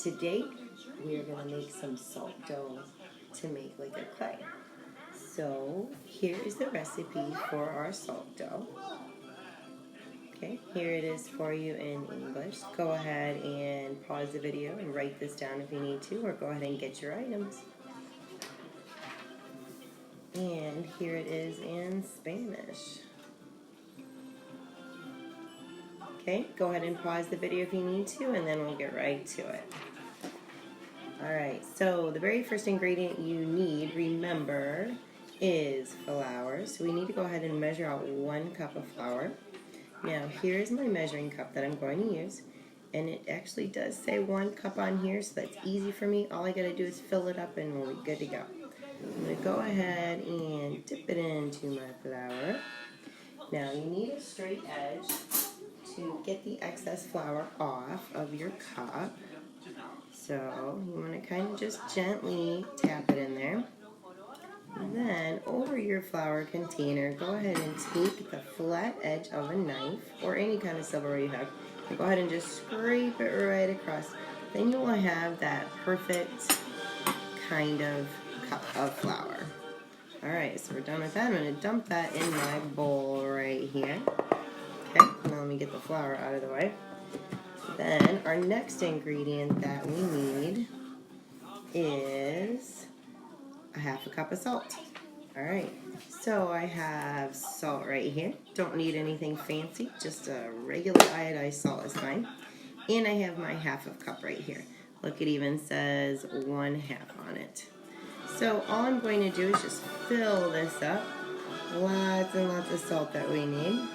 today we are going to make some salt dough to make like a clay. So here is the recipe for our salt dough. Okay, here it is for you in English. Go ahead and pause the video and write this down if you need to, or go ahead and get your items. And here it is in Spanish. Okay, go ahead and pause the video if you need to, and then we'll get right to it. Alright, so the very first ingredient you need, remember, is flour. So we need to go ahead and measure out 1 cup of flour. Now, here's my measuring cup that I'm going to use. And it actually does say 1 cup on here, so that's easy for me. All I gotta do is fill it up and we'll be good to go. I'm gonna go ahead and dip it into my flour. Now, you need a straight edge to get the excess flour off of your cup. So you want to kind of just gently tap it in there. And then over your flour container, go ahead and take the flat edge of a knife or any kind of silverware you have, and go ahead and just scrape it right across. Then you will have that perfect kind of cup of flour. Alright, so we're done with that. I'm going to dump that in my bowl right here. Okay, now let me get the flour out of the way. Then our next ingredient that we need is a 1/2 cup of salt. Alright, so I have salt right here. Don't need anything fancy, just a regular iodized salt is fine. And I have my 1/2 cup right here. Look, it even says 1/2 on it. So all I'm going to do is just fill this up. Lots and lots of salt that we need.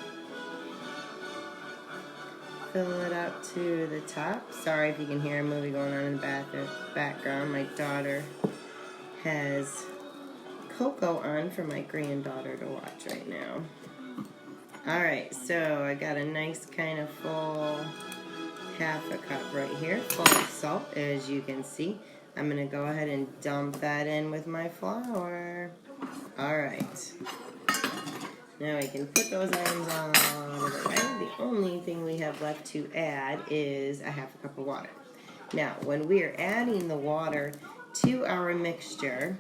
Fill it up to the top. Sorry if you can hear a movie going on in the background. My daughter has Coco on for my granddaughter to watch right now. Alright, so I got a nice kind of full 1/2 cup right here, full of salt, as you can see. I'm going to go ahead and dump that in with my flour. Alright. Now we can put those items on the way. The only thing we have left to add is a 1/2 cup of water. Now, when we are adding the water to our mixture,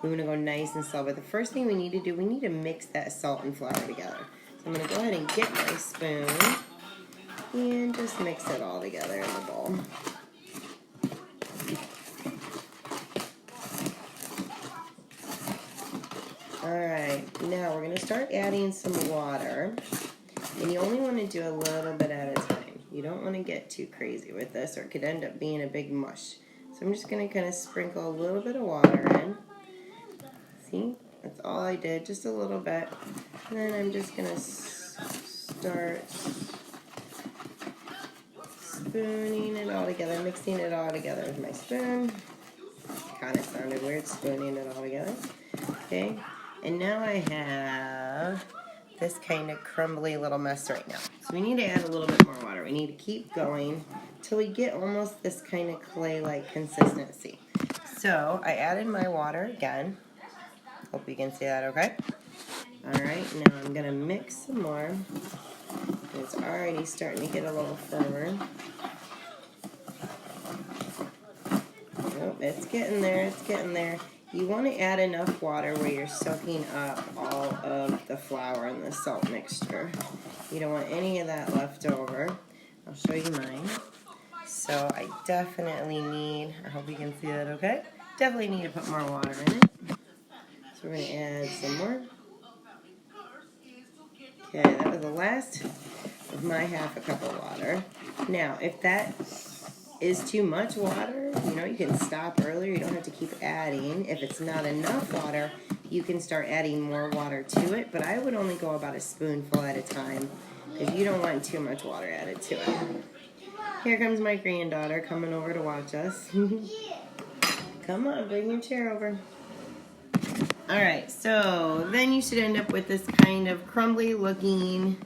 we want to go nice and slow. But the first thing we need to do, we need to mix that salt and flour together. So I'm going to go ahead and get my spoon and just mix it all together in the bowl. Alright, now we're going to start adding some water, and you only want to do a little bit at a time. You don't want to get too crazy with this, or it could end up being a big mush. So I'm just going to kind of sprinkle a little bit of water in. See, that's all I did, just a little bit. And then I'm just going to start spooning it all together, mixing it all together with my spoon. Kind of sounded weird, spooning it all together. Okay. And now I have this kind of crumbly little mess right now. So we need to add a little bit more water. We need to keep going till we get almost this kind of clay-like consistency. So I added my water again. Hope you can see that okay. Alright, now I'm going to mix some more. It's already starting to get a little firmer. Oh, it's getting there, it's getting there. You want to add enough water where you're soaking up all of the flour and the salt mixture. You don't want any of that left over. I'll show you mine. So I definitely need, I hope you can see that okay, definitely need to put more water in it. So we're going to add some more. Okay, that was the last of my 1/2 cup of water. Now, if that is too much water, you know, you can stop earlier. You don't have to keep adding. If it's not enough water, you can start adding more water to it. But I would only go about a spoonful at a time because you don't want too much water added to it. Here comes my granddaughter coming over to watch us. Come on, bring your chair over. Alright, so then you should end up with this kind of crumbly looking,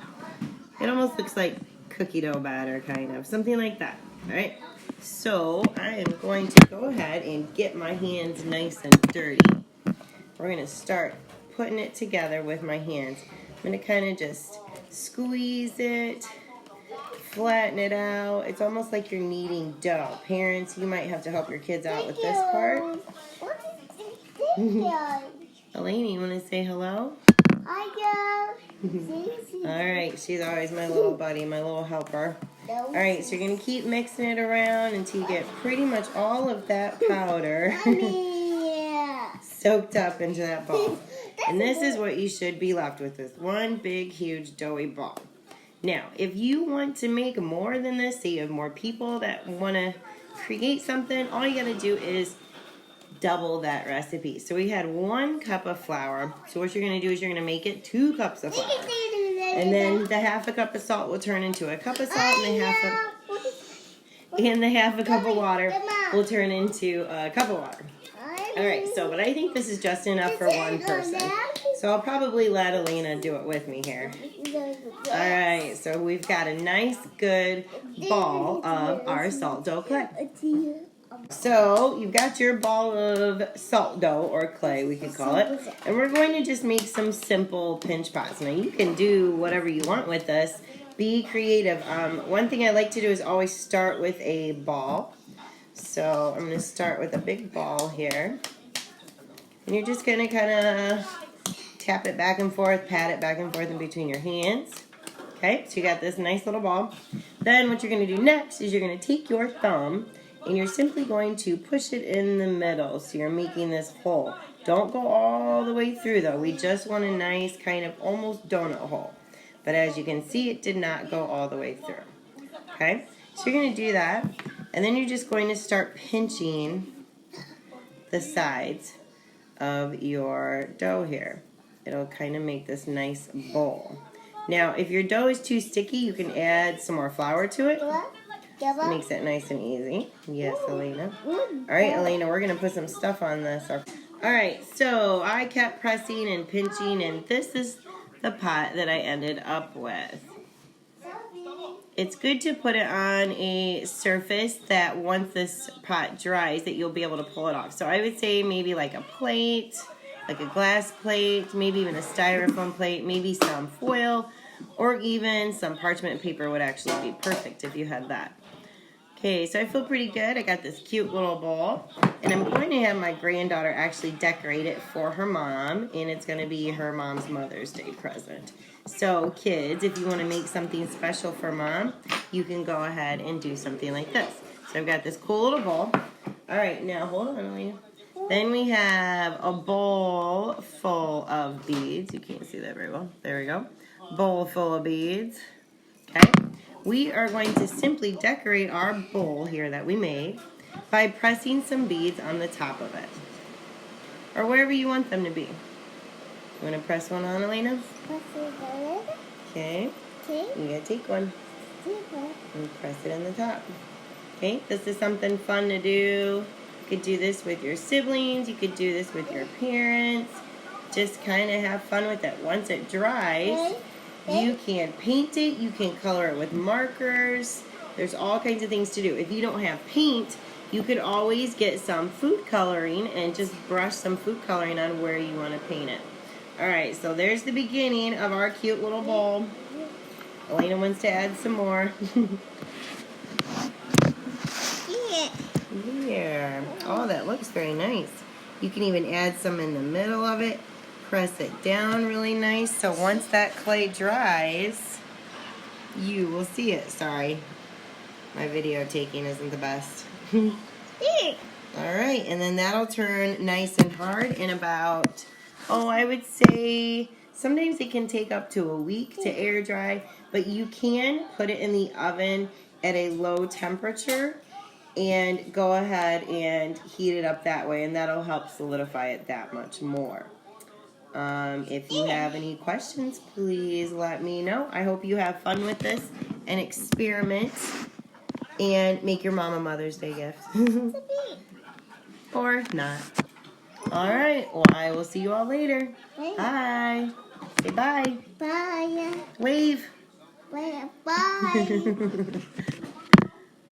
it almost looks like cookie dough batter kind of, something like that. Alright, so I am going to go ahead and get my hands nice and dirty. We're going to start putting it together with my hands. I'm going to kind of just squeeze it, flatten it out. It's almost like you're kneading dough. Parents, you might have to help your kids out with this part. Elena, you want to say hello? Alright, she's always my little buddy, my little helper. Alright, so you're going to keep mixing it around until you get pretty much all of that powder soaked up into that ball. And this is what you should be left with, this one big, huge, doughy ball. Now, if you want to make more than this, say you have more people that want to create something, all you got to do is double that recipe. So we had 1 cup of flour. So what you're going to do is you're going to make it 2 cups of flour. And then the half a cup of salt will turn into a cup of salt, and the half a cup of water will turn into a cup of water. Alright, so but I think this is just enough for one person. So I'll probably let Elena do it with me here. Alright, so we've got a nice good ball of our salt dough clay. So you've got your ball of salt dough, or clay we could call it, and we're going to just make some simple pinch pots. Now you can do whatever you want with this. Be creative. One thing I like to do is always start with a ball. So I'm going to start with a big ball here, and you're just going to kind of tap it back and forth, pat it back and forth in between your hands. Okay, so you got this nice little ball. Then what you're going to do next is you're going to take your thumb and you're simply going to push it in the middle. So you're making this hole. Don't go all the way through though. We just want a nice kind of almost donut hole. But as you can see, it did not go all the way through. Okay, so you're going to do that. And then you're just going to start pinching the sides of your dough here. It'll kind of make this nice bowl. Now, if your dough is too sticky, you can add some more flour to it. Makes it nice and easy. Yes, Elena. Alright, Elena, we're going to put some stuff on this. Alright, so I kept pressing and pinching, and this is the pot that I ended up with. It's good to put it on a surface that once this pot dries, that you'll be able to pull it off. So I would say maybe like a plate, like a glass plate, maybe even a styrofoam plate, maybe some foil, or even some parchment paper would actually be perfect if you had that. Okay, so I feel pretty good. I got this cute little bowl, and I'm going to have my granddaughter actually decorate it for her mom, and it's going to be her mom's Mother's Day present. So kids, if you want to make something special for mom, you can go ahead and do something like this. So I've got this cool little bowl. All right, now hold on, Elena. Then we have a bowl full of beads. You can't see that very well. There we go. Bowl full of beads. Okay. We are going to simply decorate our bowl here that we made by pressing some beads on the top of it, or wherever you want them to be. You want to press one on, Elena? Okay. You gotta take one and press it on the top. Okay. This is something fun to do. You could do this with your siblings. You could do this with your parents. Just kind of have fun with it. Once it dries, you can paint it, you can color it with markers. There's all kinds of things to do. If you don't have paint, you could always get some food coloring and just brush some food coloring on where you want to paint it. Alright, so there's the beginning of our cute little bowl. Elena wants to add some more. Yeah. Oh, that looks very nice. You can even add some in the middle of it. Press it down really nice, so once that clay dries, you will see it. Sorry, my video taking isn't the best. Alright, and then that'll turn nice and hard in about, I would say, sometimes it can take up to a week to air dry, but you can put it in the oven at a low temperature and go ahead and heat it up that way, and that'll help solidify it that much more. If you have any questions, please let me know. I hope you have fun with this and experiment and make your mom a Mother's Day gift. Or not. Alright, well, I will see you all later. Bye. Say bye. Bye. Wave. Bye.